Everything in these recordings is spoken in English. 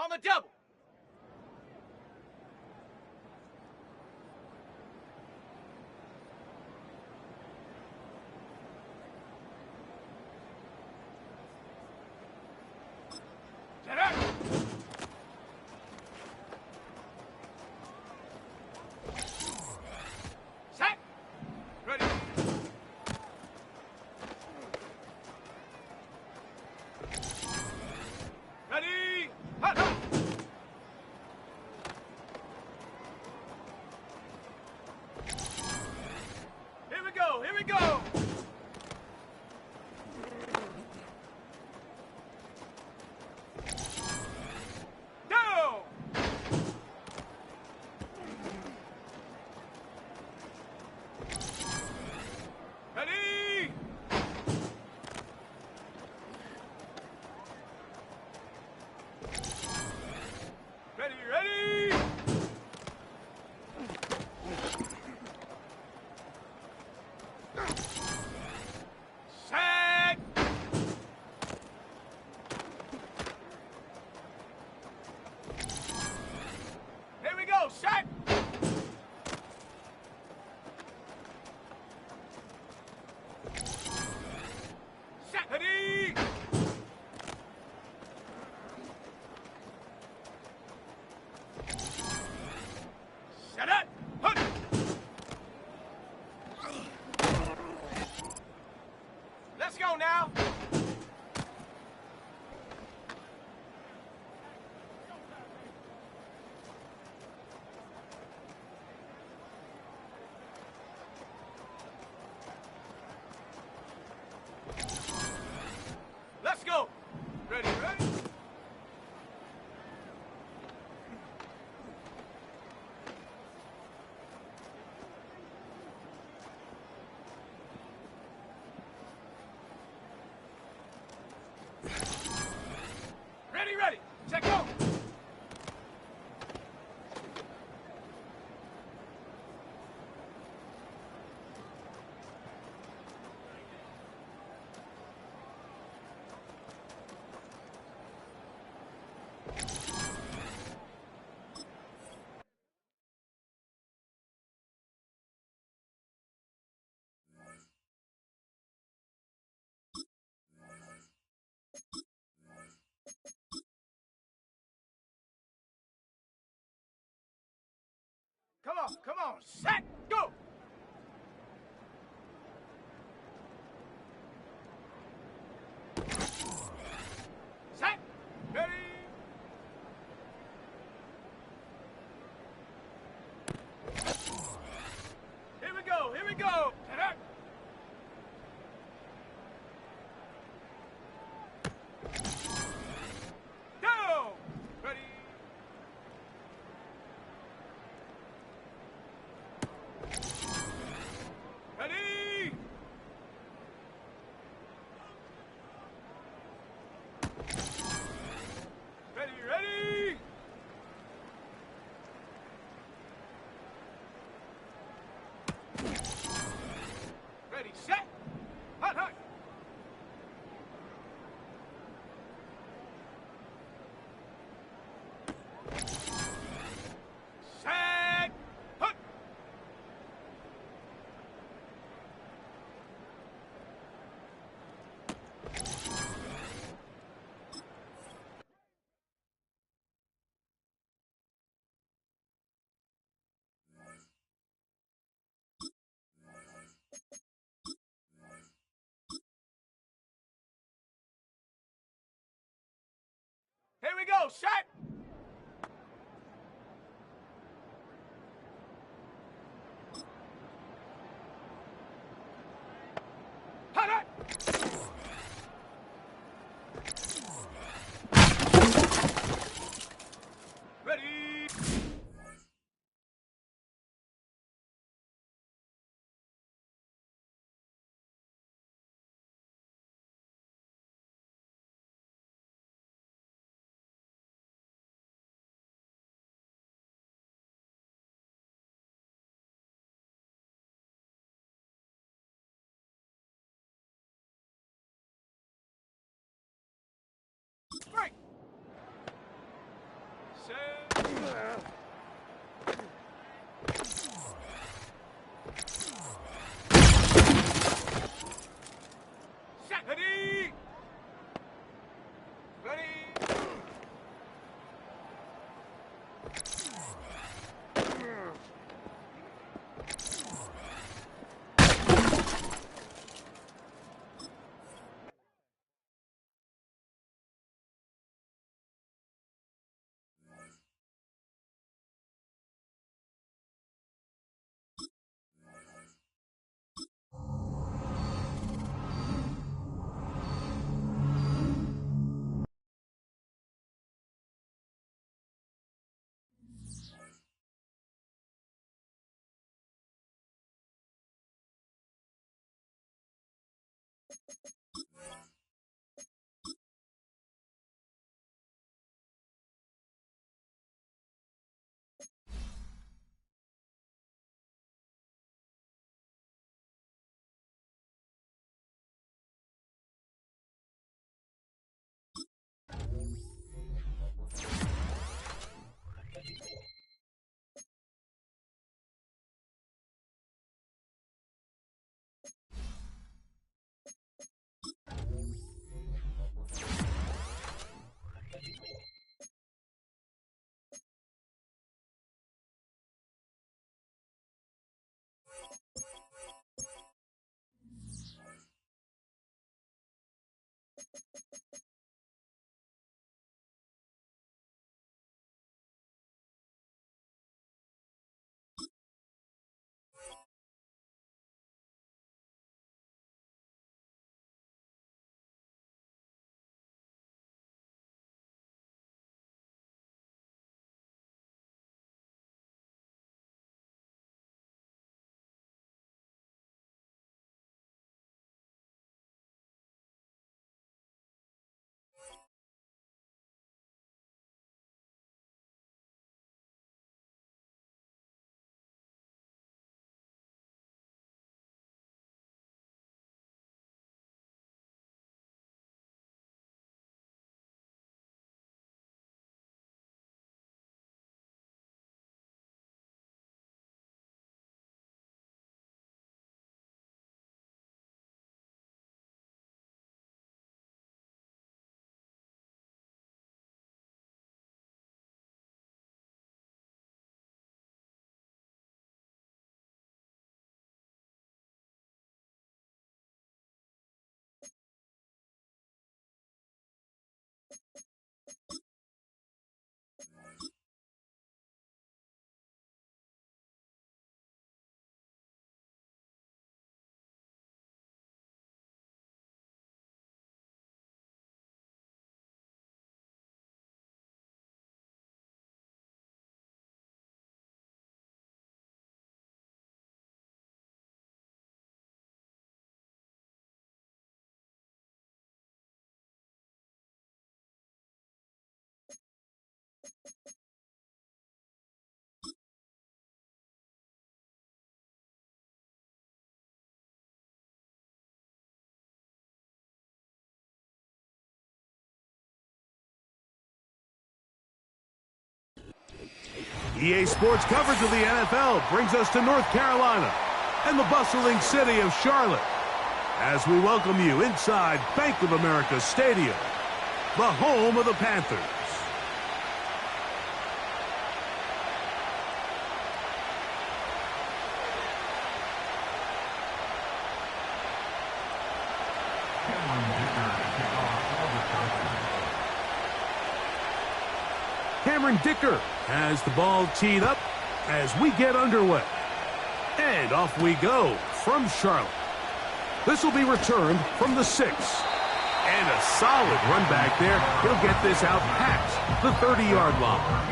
On the double. Set up. Set. Ready. Ready. Hot, hot. Here we go. Here we go. Go. Ready. Ready, ready. Set. Here we go. Set. Set. Ready. Set up. Hook. Let's go now. Let's go. Ready, ready. Ready, ready. Check go. Come on. Set, go. Set, ready. Here we go, here we go. Set up. Go. Ready. Ready. Ready, ready. Ready, set. Hot, hot. Set. Hot. Here we go, set. set. Set. Ready. Ready. EA Sports coverage of the NFL brings us to North Carolina and the bustling city of Charlotte as we welcome you inside Bank of America Stadium, the home of the Panthers. Cameron Dicker has the ball teed up as we get underway. And off we go from Charlotte. This will be returned from the 6. And a solid run back there. He'll get this out past the 30-yard line.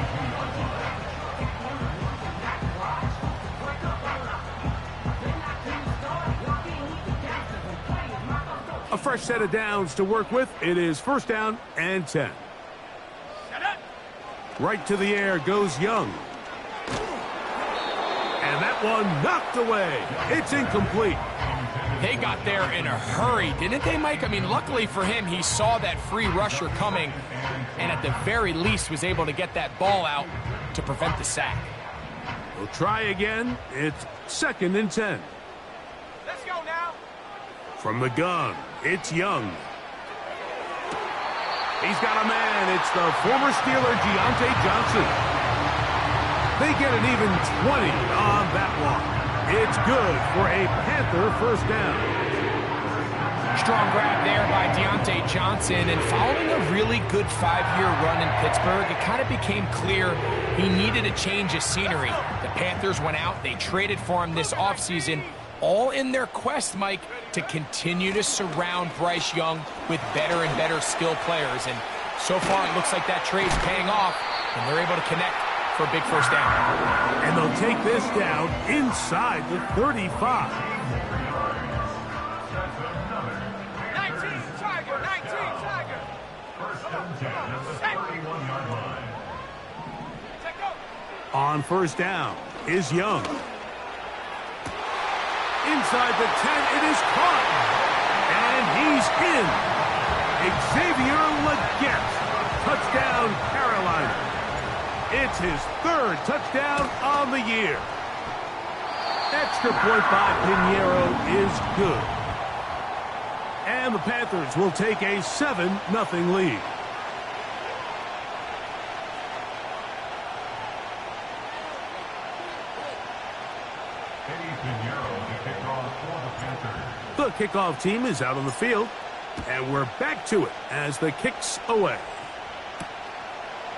A fresh set of downs to work with. It is 1st down and 10. Right to the air goes Young. And that one knocked away. It's incomplete. They got there in a hurry, didn't they, Mike? I mean, luckily for him, he saw that free rusher coming. and at the very least was able to get that ball out to prevent the sack. We'll try again. It's 2nd and 10. Let's go now. From the gun, it's Young. He's got a man. It's the former Steeler, Deontay Johnson. They get an even 20 on that one. It's good for a Panther first down. Strong grab there by Deontay Johnson, and following a really good 5-year run in Pittsburgh, it kind of became clear he needed a change of scenery. The Panthers went out, they traded for him this offseason, all in their quest, Mike, to continue to surround Bryce Young with better and better skill players. And so far, it looks like that trade's paying off, and they're able to connect for a big first down. And they'll take this down inside the 35. 19 Tiger. On first down is Young. Inside the 10, it is caught. And he's in. Xavier Legette. Touchdown, Carolina. It's his 3rd touchdown on the year. Extra point by Pinheiro is good. And the Panthers will take a 7-0 lead. The kickoff team is out on the field, and we're back to it as the kick's away.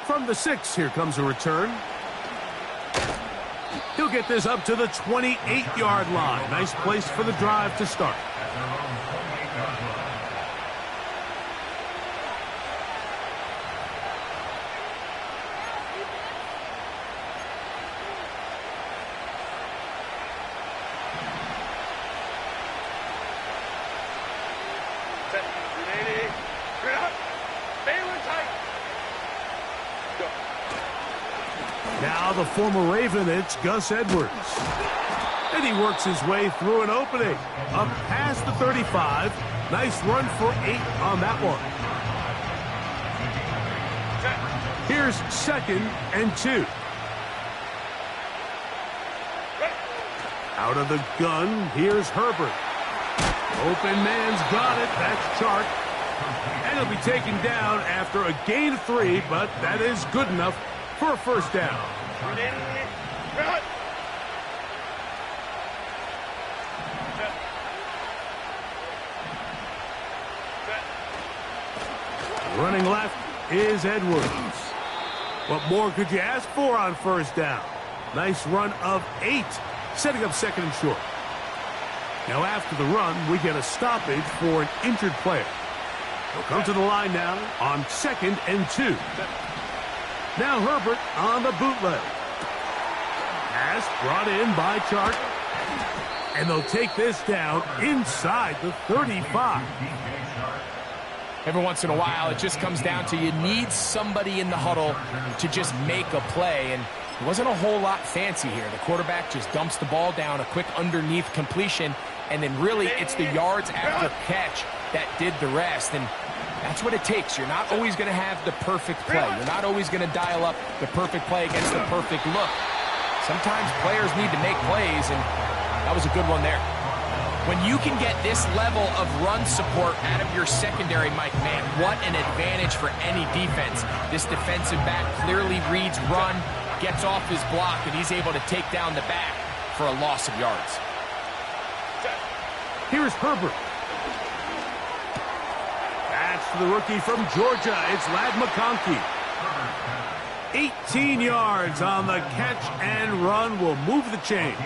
From the 6, here comes a return. He'll get this up to the 28-yard line. Nice place for the drive to start. Now the former Raven, it's Gus Edwards. And he works his way through an opening. Up past the 35. Nice run for 8 on that one. Here's 2nd and 2. Out of the gun, here's Herbert. Open man's got it. That's Chark. And he'll be taken down after a gain of 3, but that is good enough for a first down. Running left is Edwards. What more could you ask for on first down? Nice run of 8, setting up 2nd and short. Now after the run, we get a stoppage for an injured player. He'll come to the line now on 2nd and 2. Now Herbert on the bootleg. Pass brought in by Chark. And they'll take this down inside the 35. Every once in a while, it just comes down to you need somebody in the huddle to just make a play. And it wasn't a whole lot fancy here. The quarterback just dumps the ball down, a quick underneath completion, and then really it's the yards after catch that did the rest. And that's what it takes. You're not always going to have the perfect play. You're not always going to dial up the perfect play against the perfect look. Sometimes players need to make plays, and that was a good one there. When you can get this level of run support out of your secondary, Mike, man, what an advantage for any defense. This defensive back clearly reads run, gets off his block, and he's able to take down the back for a loss of yards. Here's Herbert. That's the rookie from Georgia. It's Ladd McConkey. 18 yards on the catch and run will move the chains.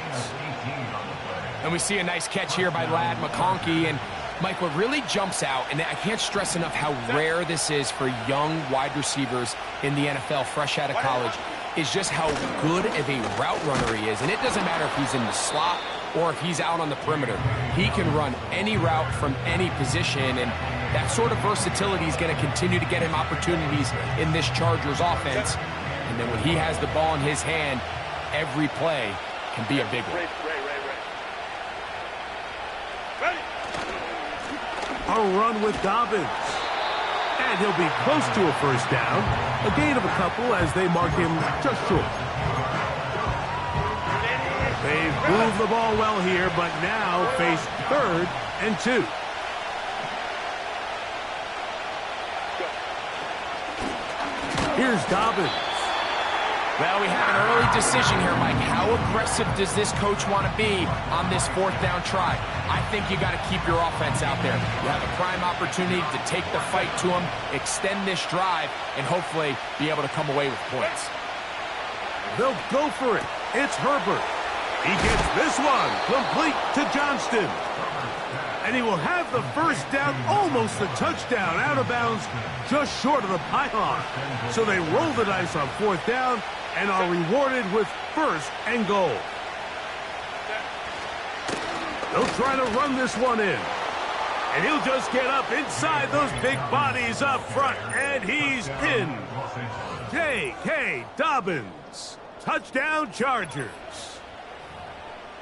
And we see a nice catch here by Ladd McConkey. And, Mike, what really jumps out, and I can't stress enough how rare this is for young wide receivers in the NFL fresh out of college, is just how good of a route runner he is. And it doesn't matter if he's in the slot or if he's out on the perimeter. He can run any route from any position, and that sort of versatility is going to continue to get him opportunities in this Chargers offense. And then when he has the ball in his hand, every play can be a big one. A run with Dobbins. And he'll be close to a first down. A gain of a couple as they mark him just short. They've moved the ball well here, but now face 3rd and 2. Here's Dobbins. Well, we have an early decision here, Mike. How aggressive does this coach want to be on this 4th down try? I think you got to keep your offense out there. You have a prime opportunity to take the fight to them, extend this drive, and hopefully be able to come away with points. They'll go for it. It's Herbert. He gets this one complete to Johnston. And he will have the first down, almost a touchdown, out of bounds, just short of the pylon. So they roll the dice on 4th down and are rewarded with 1st and goal. They'll try to run this one in. And he'll just get up inside those big bodies up front, and he's in. J.K. Dobbins. Touchdown, Chargers.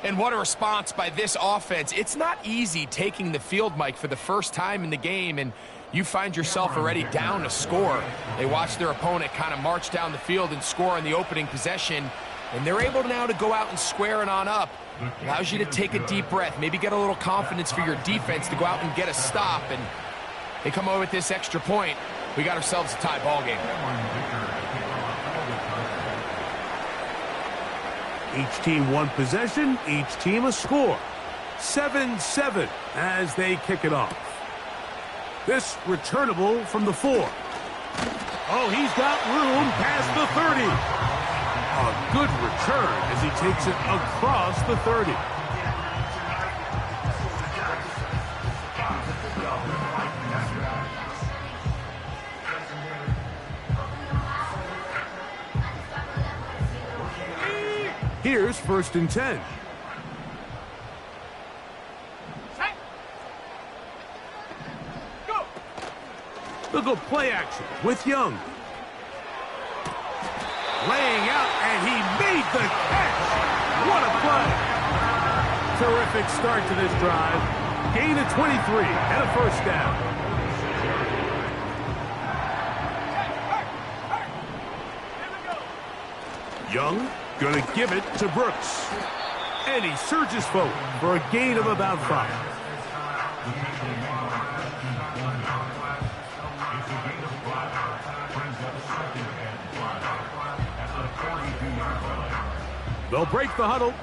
And what a response by this offense. It's not easy taking the field, Mike, for the first time in the game, and you find yourself already down a score. They watch their opponent kind of march down the field and score in the opening possession, and they're able now to go out and square it on up. Allows you to take a deep breath, maybe get a little confidence for your defense to go out and get a stop, and they come away with this extra point. We got ourselves a tie ball game. Each team one possession, each team a score. 7-7 as they kick it off. This returnable from the 4. Oh, he's got room past the 30. A good return as he takes it across the 30. Here's 1st and 10. They'll go play action with Young. Laying out, and he made the catch. What a play. Terrific start to this drive. Gain of 23 and a first down. Young going to give it to Brooks. And he surges forward for a gain of about 5. They'll break the huddle.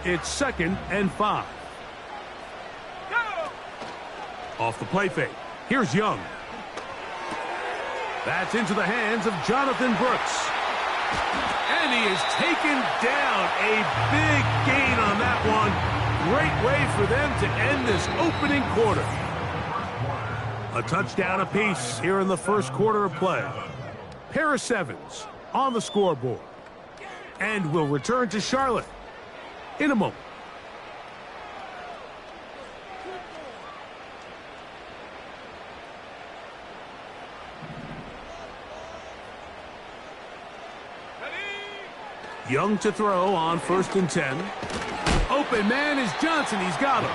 It's 2nd and 5. Off the play fake. Here's Young. That's into the hands of Jonathan Brooks. And he is taken down. A big gain on that one. Great way for them to end this opening quarter. A touchdown apiece here in the first quarter of play. Pair of 7s on the scoreboard. And we'll return to Charlotte in a moment. Young to throw on 1st and 10. Open man is Johnson. He's got him.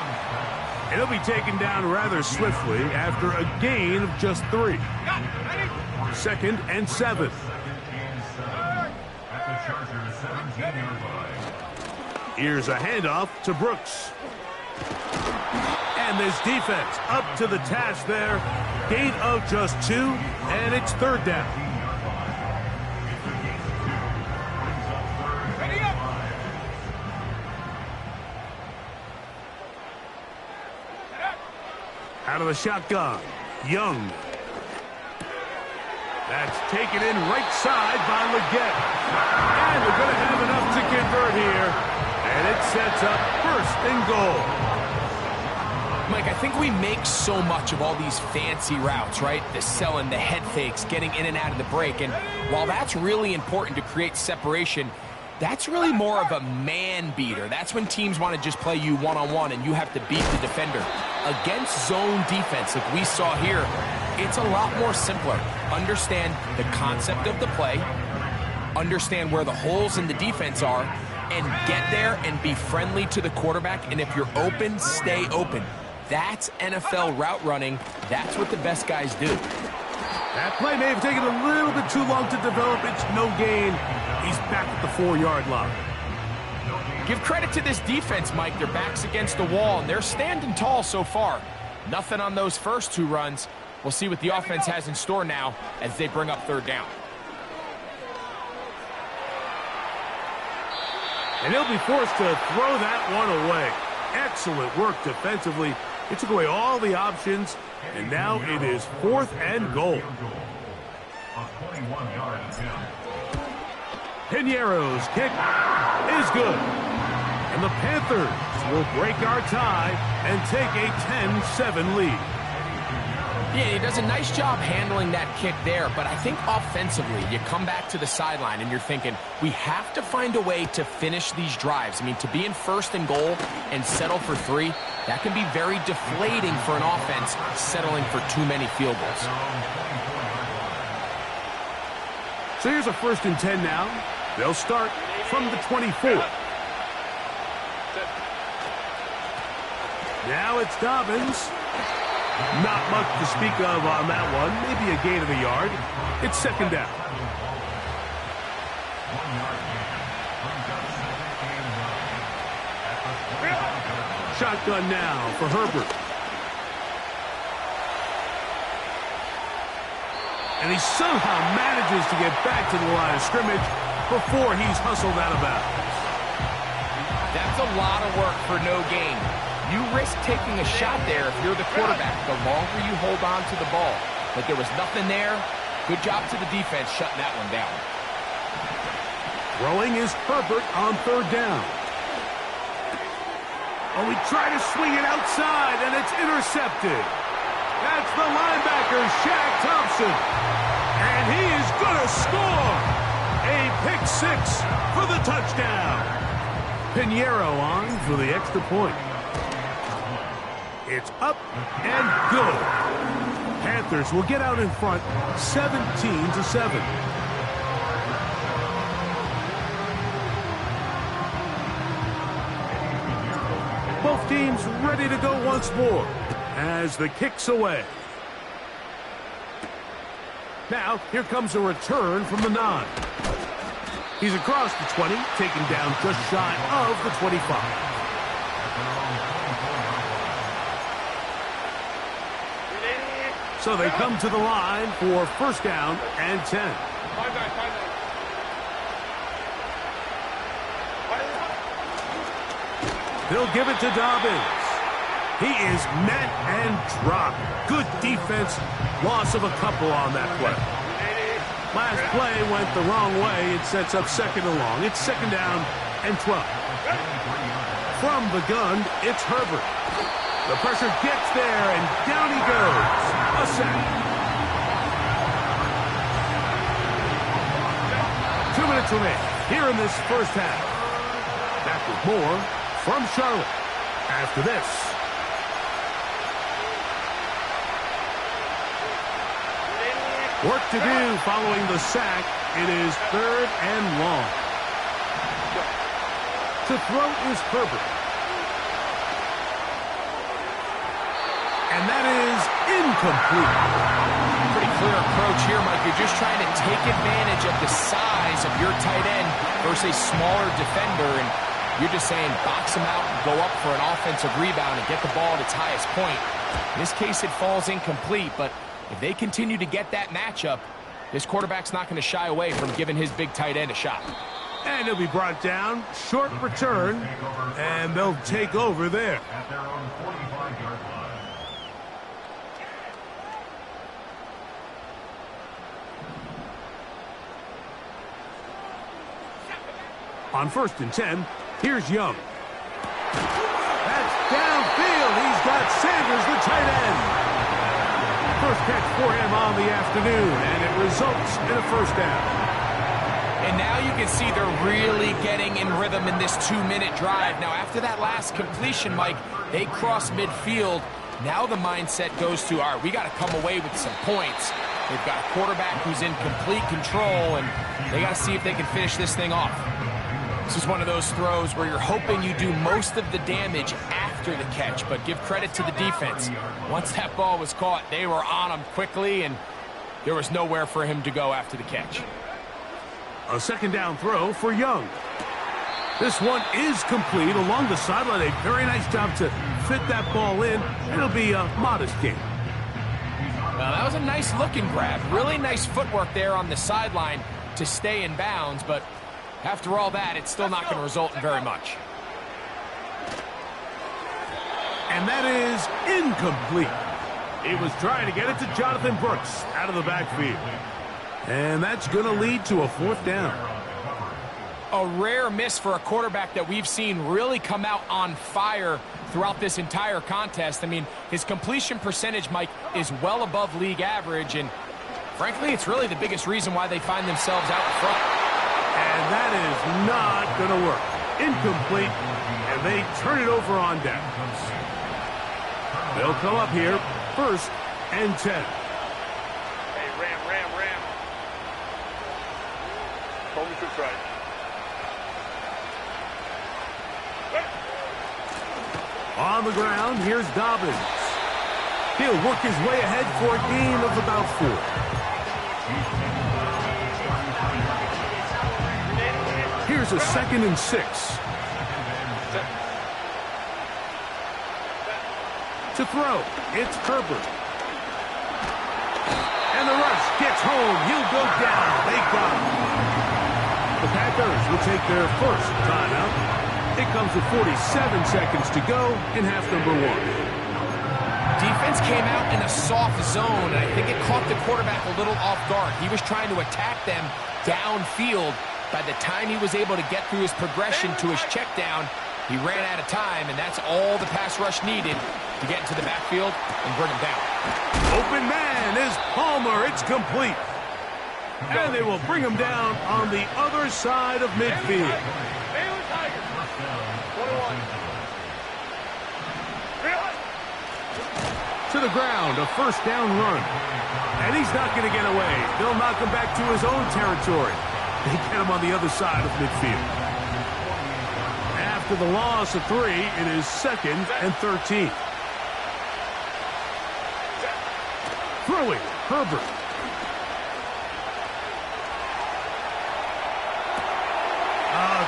And he'll be taken down rather swiftly after a gain of just 3. 2nd and 7. Here's a handoff to Brooks. And this defense up to the task there. Gain of just 2, and it's 3rd down. Out of the shotgun, Young. That's taken in right side by Leggett. And they're going to have enough to convert here. And it sets up 1st and goal. Mike, I think we make so much of all these fancy routes, right? The selling, the head fakes, getting in and out of the break. And while that's really important to create separation, that's really more of a man beater. That's when teams want to just play you one-on-one and you have to beat the defender. Against zone defense, like we saw here, it's a lot more simpler. Understand the concept of the play, understand where the holes in the defense are, and get there and be friendly to the quarterback. And if you're open, stay open. That's NFL route running. That's what the best guys do. That play may have taken a little bit too long to develop. It's no gain. He's back at the 4-yard line. Give credit to this defense, Mike. Their back's against the wall, and they're standing tall so far. Nothing on those first 2 runs. We'll see what the offense has in store now as they bring up 3rd down. And he'll be forced to throw that one away. Excellent work defensively. It took away all the options, and now it is 4th and goal. Piñeiro's kick is good. And the Panthers will break our tie and take a 10-7 lead. Yeah, he does a nice job handling that kick there, but I think offensively, you come back to the sideline and you're thinking, we have to find a way to finish these drives. I mean, to be in 1st and goal and settle for 3, that can be very deflating for an offense settling for too many field goals. So here's a 1st and 10 now. They'll start from the 24. Now it's Dobbins. Not much to speak of on that one. Maybe a gain of a yard. It's 2nd down. Shotgun now for Herbert. And he somehow manages to get back to the line of scrimmage before he's hustled out of bounds. That's a lot of work for no gain. You risk taking a shot there if you're the quarterback the longer you hold on to the ball. But there was nothing there. Good job to the defense shutting that one down. Throwing is Herbert on 3rd down. Oh, he tried to swing it outside, and it's intercepted. That's the linebacker, Shaq Thompson. And he is going to score. A pick 6 for the touchdown. Piñeiro on for the extra point. It's up and good. Panthers will get out in front 17-7. Both teams ready to go once more as the kick's away. Now, here comes a return from the 9. He's across the 20, taken down just shy of the 25. So they come to the line for 1st down and 10. They'll give it to Dobbins. He is met and dropped. Good defense. Loss of a couple on that play. Last play went the wrong way. It sets up 2nd and long. It's 2nd down and 12. From the gun, it's Herbert. The pressure gets there, and down he goes. A sack. 2 minutes remain here in this 1st half. Back with more from Charlotte after this. Work to do following the sack. It is 3rd and long. To throw is Herbert. And that is incomplete. Pretty clear approach here, Mike. You're just trying to take advantage of the size of your tight end versus a smaller defender, and you're just saying box him out and go up for an offensive rebound and get the ball at its highest point. In this case, it falls incomplete, but if they continue to get that matchup, this quarterback's not going to shy away from giving his big tight end a shot. And he'll be brought down. Short return, and they'll take over there. On 1st and 10, here's Young. That's downfield. He's got Sanders, the tight end. First catch for him on the afternoon, and it results in a 1st down. And now you can see they're really getting in rhythm in this 2-minute drive. Now, after that last completion, Mike, they cross midfield. Now the mindset goes to, all right, we got to come away with some points. They've got a quarterback who's in complete control, and they got to see if they can finish this thing off. This is one of those throws where you're hoping you do most of the damage after the catch, but give credit to the defense. Once that ball was caught, they were on them quickly, and There was nowhere for him to go after the catch. A second down throw for Young. This one is complete along the sideline. A very nice job to fit that ball in. It'll be a modest gain. Well, that was a nice looking grab. Really nice footwork there on the sideline to stay in bounds, but after all that, it's still not going to result in very much. And that is incomplete. He was trying to get it to Jonathan Brooks out of the backfield. And that's going to lead to a fourth down. A rare miss for a quarterback that we've seen really come out on fire throughout this entire contest. I mean, his completion percentage, Mike, is well above league average, and frankly, it's really the biggest reason why they find themselves out in front. And that is not going to work. Incomplete, and they turn it over on downs. They'll come up here, 1st and 10. Hey, Ram. Hold me to try. On the ground, here's Dobbins. He'll work his way ahead for a gain of about 4. Here's a 2nd and 6. To throw, it's Herbert. And the rush gets home. He'll go down. They got him. The Packers will take their first timeout. It comes with 47 seconds to go in half number 1. Defense came out in a soft zone, and I think it caught the quarterback a little off guard. He was trying to attack them downfield. By the time he was able to get through his progression to his check down, he ran out of time, and that's all the pass rush needed to get into the backfield and bring him down. Open man is Palmer. It's complete. And they will bring him down on the other side of midfield. To the ground, a first down run. And he's not going to get away. They'll knock him back to his own territory. They get him on the other side of midfield. After the loss of 3, it is 2nd and 13. Throwing, Herbert.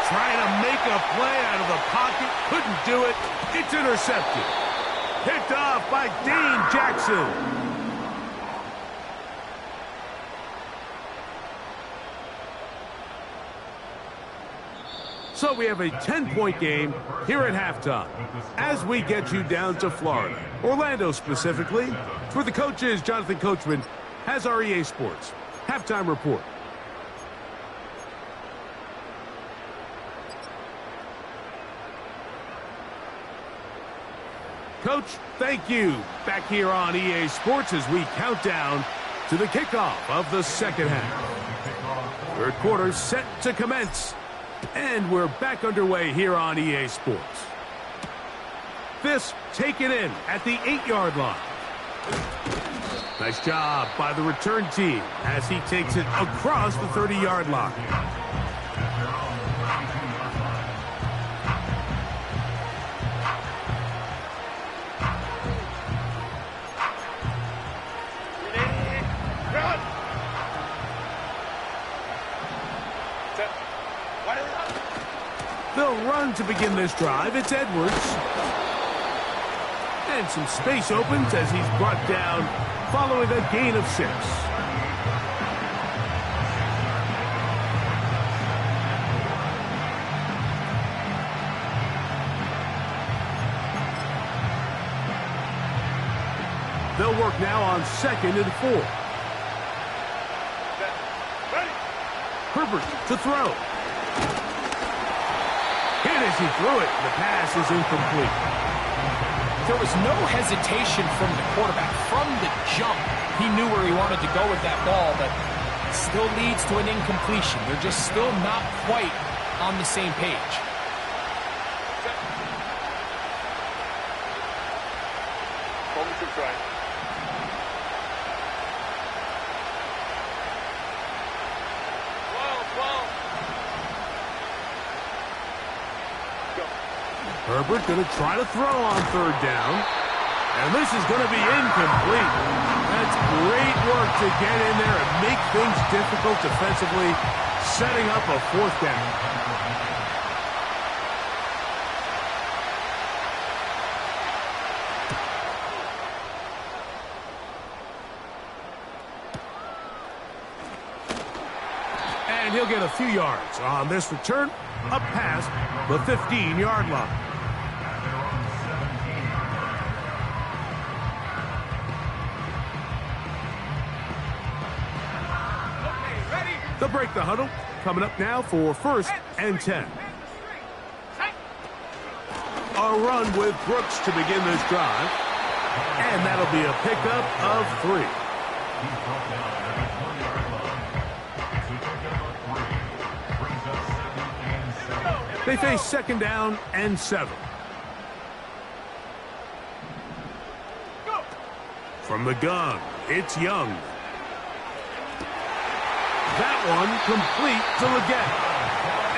Trying to make a play out of the pocket. Couldn't do it. It's intercepted. Picked off by Dane Jackson. So we have a 10-point game here at halftime as we get you down to Florida, Orlando specifically. It's where the coach is, Jonathan Coachman, has our EA Sports halftime report. Coach, thank you. Back here on EA Sports as we count down to the kickoff of the second half. Third quarter set to commence. And we're back underway here on EA Sports. This taken in at the 8-yard line. Nice job by the return team as he takes it across the 30-yard line. They'll run to begin this drive. It's Edwards. And some space opens as he's brought down following a gain of 6. They'll work now on 2nd and 4. Herbert to throw. Hit as he threw it. The pass is incomplete. There was no hesitation from the quarterback. From the jump, he knew where he wanted to go with that ball, but it still leads to an incompletion. They're just still not quite on the same page. Herbert going to try to throw on 3rd down. And this is going to be incomplete. That's That's great work to get in there and make things difficult defensively, setting up a fourth down. And he'll get a few yards on this return up past the 15-yard line. They'll break the huddle. Coming up now for 1st and 10. A run with Brooks to begin this drive. And that'll be a pickup of 3. They face 2nd down and 7. From the gun, it's Young. That one complete to Leggett.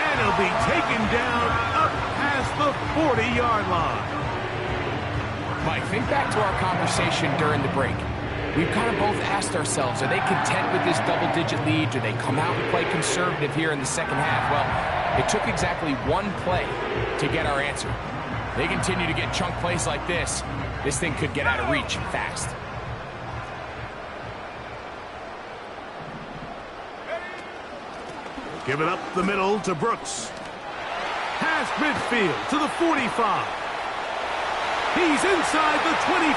And he'll be taken down up past the 40-yard line. Mike, think back to our conversation during the break. We've kind of both asked ourselves, are they content with this double-digit lead? Do they come out and play conservative here in the second half? Well, it took exactly one play to get our answer. They continue to get chunk plays like this. This thing could get out of reach fast. Give it up the middle to Brooks. Past midfield to the 45. He's inside the 25.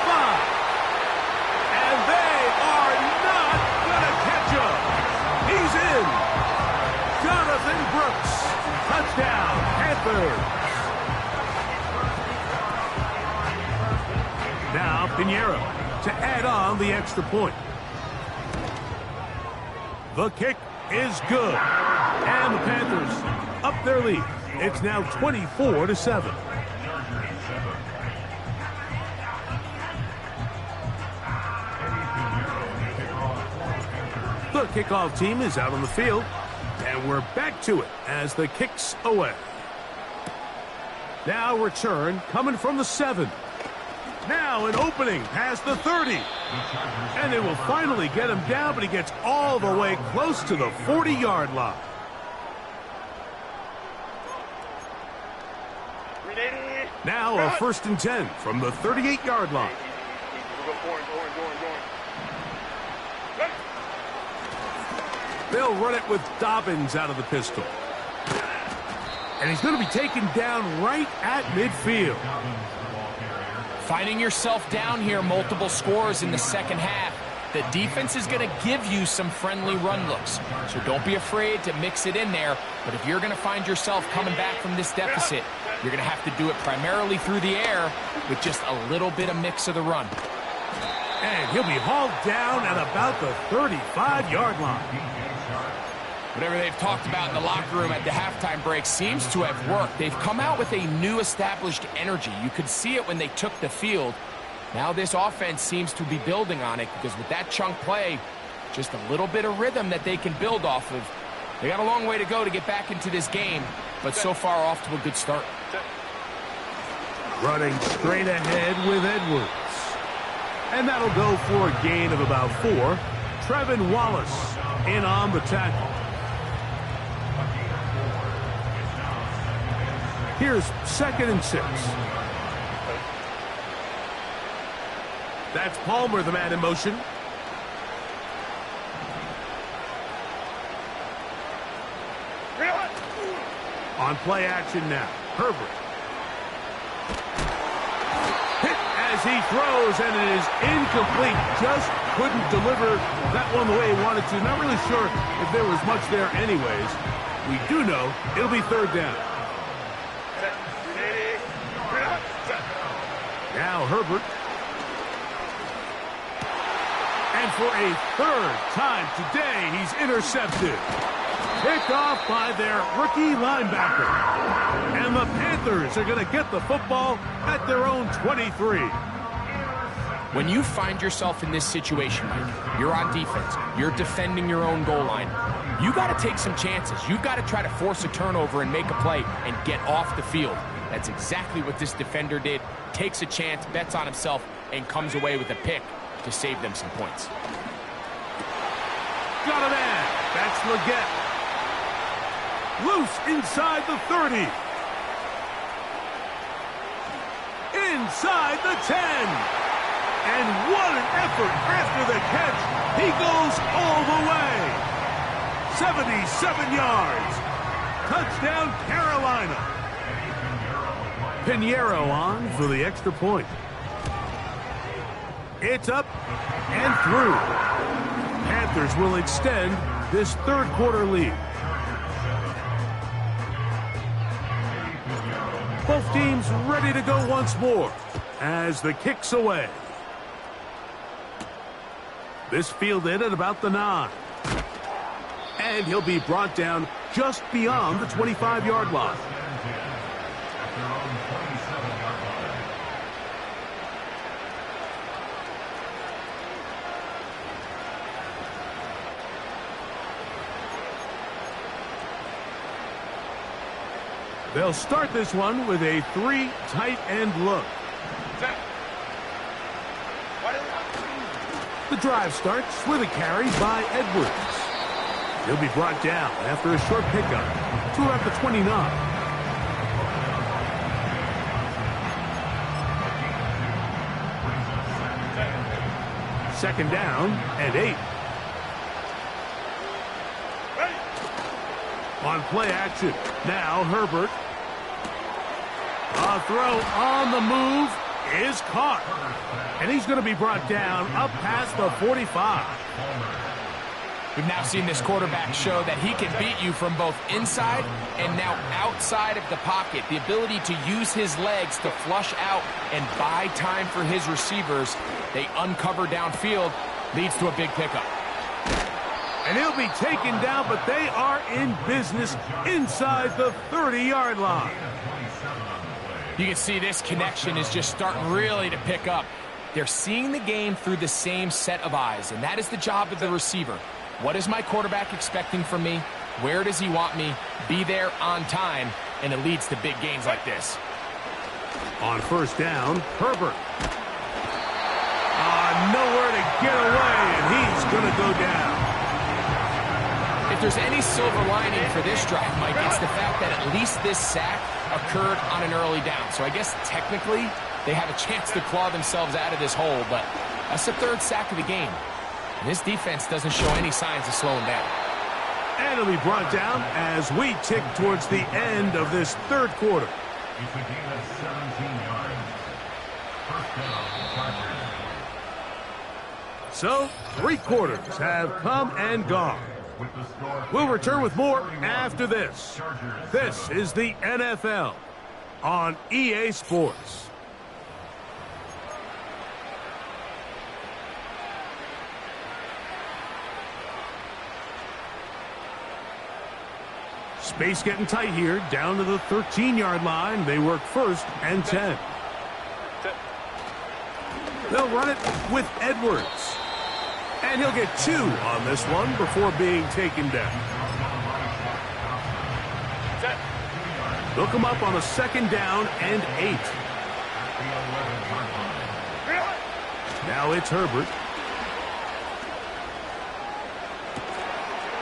And they are not going to catch him. He's in. Jonathan Brooks. Touchdown, Panthers. Now Pinheiro to add on the extra point. The kick is good. And the Panthers up their lead. It's now 24-7. The kickoff team is out on the field. And we're back to it as the kick's away. Now return coming from the 7. Now an opening past the 30. And they will finally get him down, but he gets all the way close to the 40-yard line. Now a 1st and 10 from the 38-yard line. They'll run it with Dobbins out of the pistol. And he's going to be taken down right at midfield. Finding yourself down here, multiple scores in the second half. The defense is going to give you some friendly run looks. So don't be afraid to mix it in there. But if you're going to find yourself coming back from this deficit, you're going to have to do it primarily through the air with just a little bit of mix of the run. And he'll be hauled down at about the 35-yard line. Whatever they've talked about in the locker room at the halftime break seems to have worked. They've come out with a new established energy. You could see it when they took the field. Now this offense seems to be building on it because with that chunk play, just a little bit of rhythm that they can build off of. They got a long way to go to get back into this game, but so far off to a good start. Running straight ahead with Edwards. And that'll go for a gain of about 4. Trevin Wallace in on the tackle. Here's 2nd and 6. That's Palmer, the man in motion. On play action now. Herbert. Hit as he throws, and it is incomplete. Just couldn't deliver that one the way he wanted to. Not really sure if there was much there anyways. We do know it'll be 3rd down. Now Herbert. And for a 3rd time today, he's intercepted. Picked off by their rookie linebacker. And the Panthers are going to get the football at their own 23. When you find yourself in this situation, Mike, you're on defense, you're defending your own goal line, you got to take some chances. You've got to try to force a turnover and make a play and get off the field. That's exactly what this defender did. Takes a chance, bets on himself, and comes away with a pick to to save them some points. Got a man. That's Leggett. Loose inside the 30. Inside the 10. And what an effort after the catch. He goes all the way. 77 yards. Touchdown, Carolina. Pinheiro on for the extra point. It's up and through. Panthers will extend this third quarter lead. Both teams ready to go once more as the kick's away. This fielded at about the 9. And he'll be brought down just beyond the 25-yard line. They'll start this one with a 3 tight end look. The drive starts with a carry by Edwards. He'll be brought down after a short pickup to about the 29. Second down and 8. On play action, now Herbert. A throw on the move is caught. And he's going to be brought down up past the 45. We've now seen this quarterback show that he can beat you from both inside and now outside of the pocket. The ability to use his legs to flush out and buy time for his receivers. They uncover downfield, leads to a big pickup. And he'll be taken down, but they are in business inside the 30-yard line. You can see this connection is just starting really to pick up. They're seeing the game through the same set of eyes, and that is the job of the receiver. What is my quarterback expecting from me? Where does he want me? Be there on time, and it leads to big gains like this. On first down, Herbert. Nowhere to get away, and he's going to go down. If there's any silver lining for this drive, Mike, it's the fact that at least this sack occurred on an early down. So I guess technically they have a chance to claw themselves out of this hole, but that's the third sack of the game. And this defense doesn't show any signs of slowing down. And it'll be brought down as we tick towards the end of this third quarter. So, 3 quarters have come and gone. We'll return with more after this. This is the NFL on EA Sports. Space getting tight here, down to the 13-yard line. They work first and 10. They'll run it with Edwards. And he'll get 2 on this one before being taken down. They'll come up on a second down and 8. Now it's Herbert.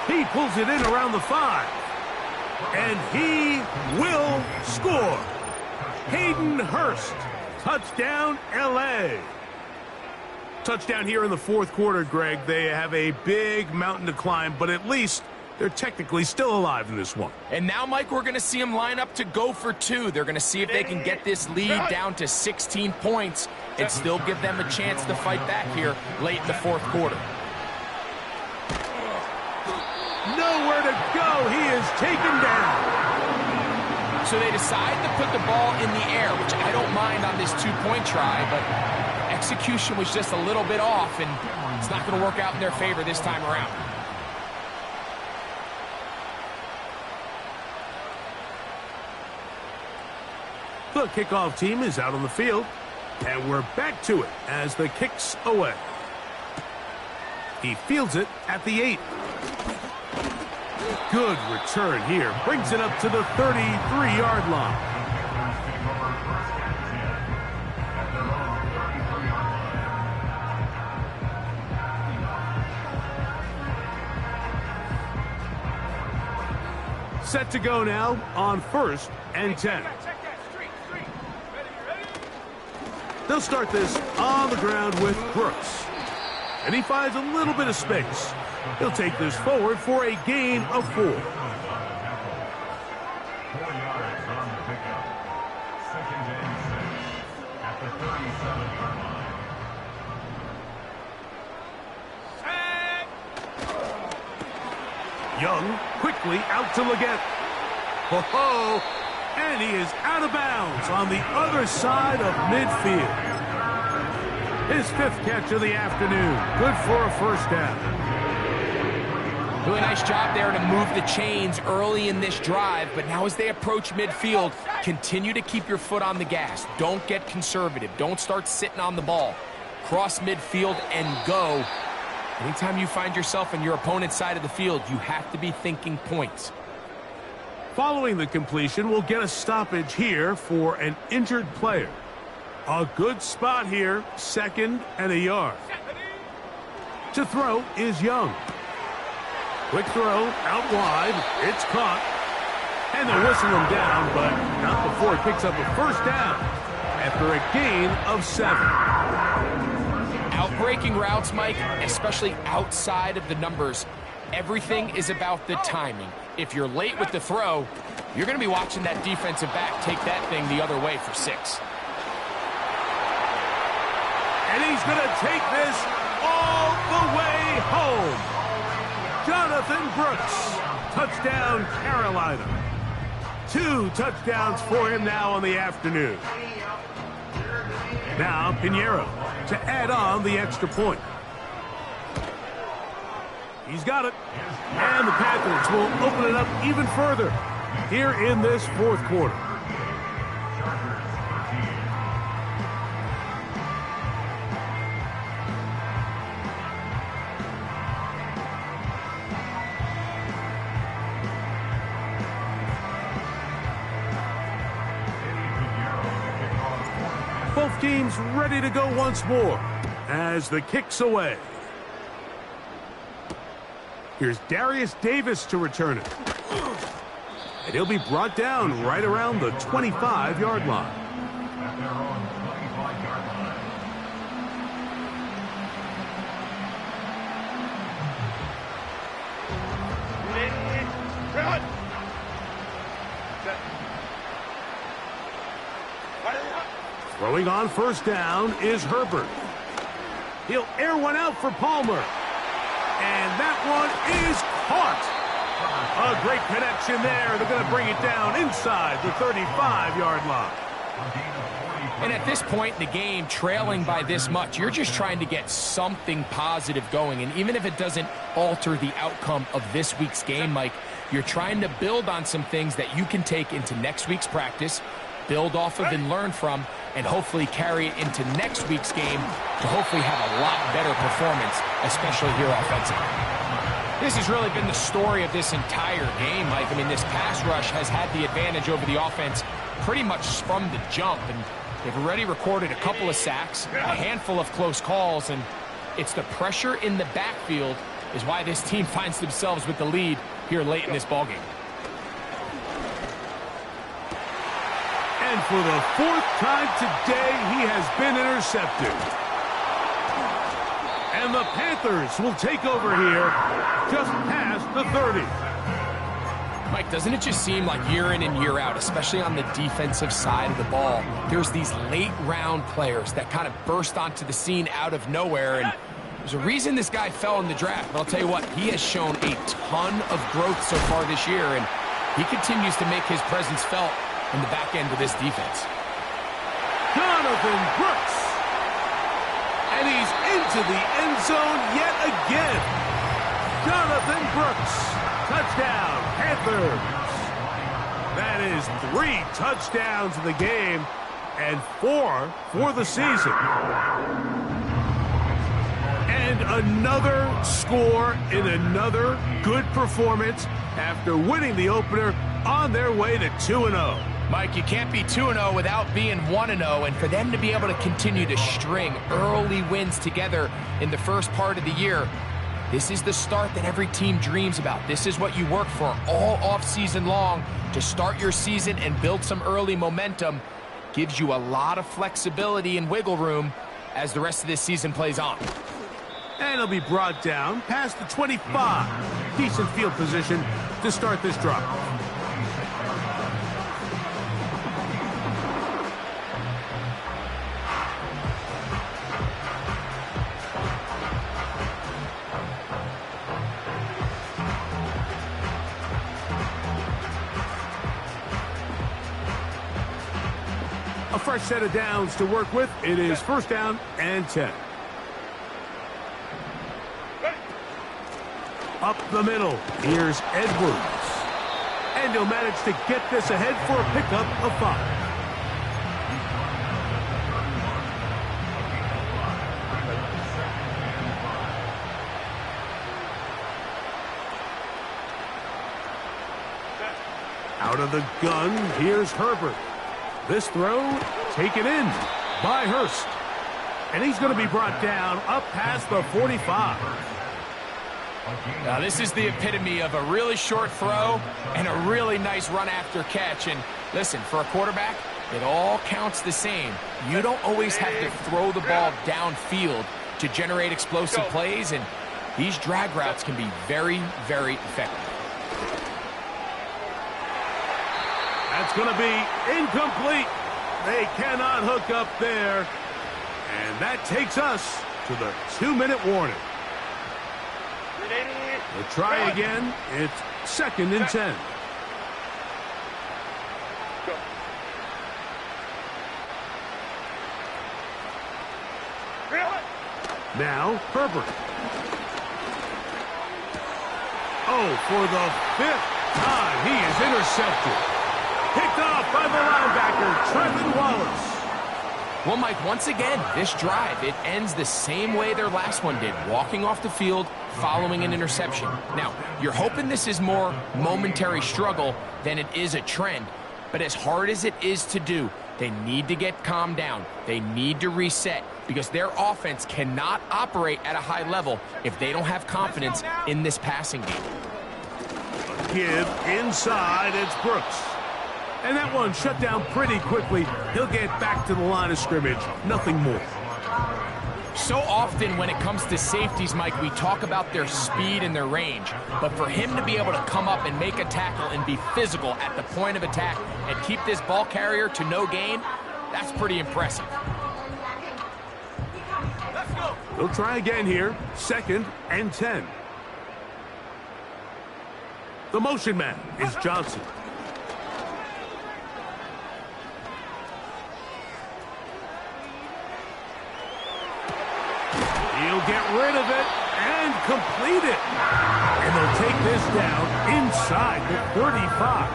He pulls it in around the 5. And he will score. Hayden Hurst. Touchdown, L.A. Touchdown here in the fourth quarter, Greg. They have a big mountain to climb, but at least they're technically still alive in this one. And now, Mike, we're going to see them line up to go for 2. They're going to see if they can get this lead down to 16 points and still give them a chance to fight back here late in the fourth quarter. Nowhere to go. He is taken down. So they decide to put the ball in the air, which I don't mind on this 2-point try, but execution was just a little bit off, and it's not going to work out in their favor this time around. The kickoff team is out on the field, and we're back to it as the kick's away. He fields it at the 8. Good return here. Brings it up to the 33-yard line. Set to go now on 1st and 10. They'll start this on the ground with Brooks. And he finds a little bit of space. He'll take this forward for a gain of 4. 4 yards on the pickup. 2nd and 6 at the 37-yard line. Young quickly out to Leggett. Ho-ho! And he is out of bounds on the other side of midfield. His 5th catch of the afternoon. Good for a first down. Really nice job there to move the chains early in this drive, but now as they approach midfield, continue to keep your foot on the gas. Don't get conservative. Don't start sitting on the ball. Cross midfield and go. Anytime you find yourself on your opponent's side of the field, you have to be thinking points. Following the completion, we'll get a stoppage here for an injured player. A good spot here, 2nd and a yard. To throw is Young. Quick throw, out wide, it's caught. And they'll whistle him down, but not before he picks up a first down after a gain of 7. Outbreaking routes, Mike, especially outside of the numbers, everything is about the timing. If you're late with the throw, you're going to be watching that defensive back take that thing the other way for 6. And he's going to take this all the way home. Jonathan Brooks, touchdown Carolina. 2 touchdowns for him now on the afternoon. Now Pinheiro to add on the extra point. He's got it. And the Panthers will open it up even further here in this 4th quarter. Both teams ready to go once more as the kick's away. Here's Darius Davis to return it. And he'll be brought down right around the 25-yard line. At their own 25-yard line. Run! Throwing on 1st down is Herbert. He'll air one out for Palmer. And that one is caught. A great connection there. They're going to bring it down inside the 35-yard line. And at this point in the game, trailing by this much, you're just trying to get something positive going. And even if it doesn't alter the outcome of this week's game, Mike, you're trying to build on some things that you can take into next week's practice, build off of and learn from, and hopefully carry it into next week's game to hopefully have a lot better performance, especially here offensively. This has really been the story of this entire game, Mike. I mean, this pass rush has had the advantage over the offense pretty much from the jump, and they've already recorded a couple of sacks, a handful of close calls, and it's the pressure in the backfield is why this team finds themselves with the lead here late in this ballgame. And for the 4th time today, he has been intercepted. And the Panthers will take over here just past the 30. Mike, doesn't it just seem like year in and year out, especially on the defensive side of the ball, there's these late-round players that kind of burst onto the scene out of nowhere, and there's a reason this guy fell in the draft, but I'll tell you what, he has shown a ton of growth so far this year, and he continues to make his presence felt in the back end of this defense. Jonathan Brooks. And he's into the end zone yet again. Jonathan Brooks. Touchdown, Panthers. That is 3 touchdowns in the game and 4 for the season. And another score in another good performance after winning the opener on their way to 2-0. Mike, you can't be 2-0 without being 1-0, and for them to be able to continue to string early wins together in the first part of the year, This is the start that every team dreams about. This is what you work for all offseason long to start your season and build some early momentum. Gives you a lot of flexibility and wiggle room as the rest of this season plays on. And he'll be brought down past the 25. Decent field position to start this drive. A fresh set of downs to work with. It is first down and 10. Up the middle, here's Edwards. And he'll manage to get this ahead for a pickup of 5. Out of the gun, here's Herbert. This throw taken in by Hurst. And he's going to be brought down up past the 45. Now, this is the epitome of a really short throw and a really nice run after catch. And listen, for a quarterback, it all counts the same. You don't always have to throw the ball downfield to generate explosive plays, and these drag routes can be very, very effective. That's going to be incomplete. They cannot hook up there. And that takes us to the 2-minute warning. We'll try again. It's second and 10. Now, Herbert. Oh, for the 5th time, he is intercepted. Picked off by the linebacker, Trevin Wallace. Well, Mike, once again, this drive, it ends the same way their last one did, walking off the field, following an interception. Now, you're hoping this is more momentary struggle than it is a trend, but as hard as it is to do, they need to get calmed down. They need to reset because their offense cannot operate at a high level if they don't have confidence in this passing game. Give inside, it's Brooks. And that one shut down pretty quickly. He'll get back to the line of scrimmage. Nothing more. So often when it comes to safeties, Mike, we talk about their speed and their range. But for him to be able to come up and make a tackle and be physical at the point of attack and keep this ball carrier to no gain, that's pretty impressive. Let's go. We'll try again here. Second and 10. The motion man is Johnson. He'll get rid of it and complete it. And they'll take this down inside the 35.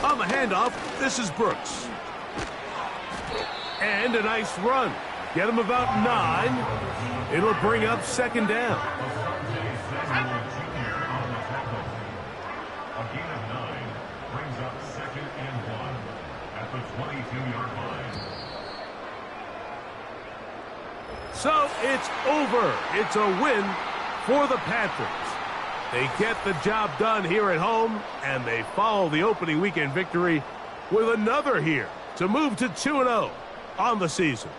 On the handoff, this is Brooks. And a nice run. Get him about 9. It'll bring up second down. So it's over. It's a win for the Panthers. They get the job done here at home, and they follow the opening weekend victory with another here to move to 2-0 on the season.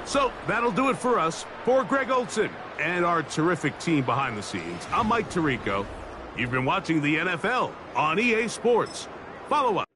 So that'll do it for us. For Greg Olson and our terrific team behind the scenes, I'm Mike Tirico. You've been watching the NFL on EA Sports. Follow up.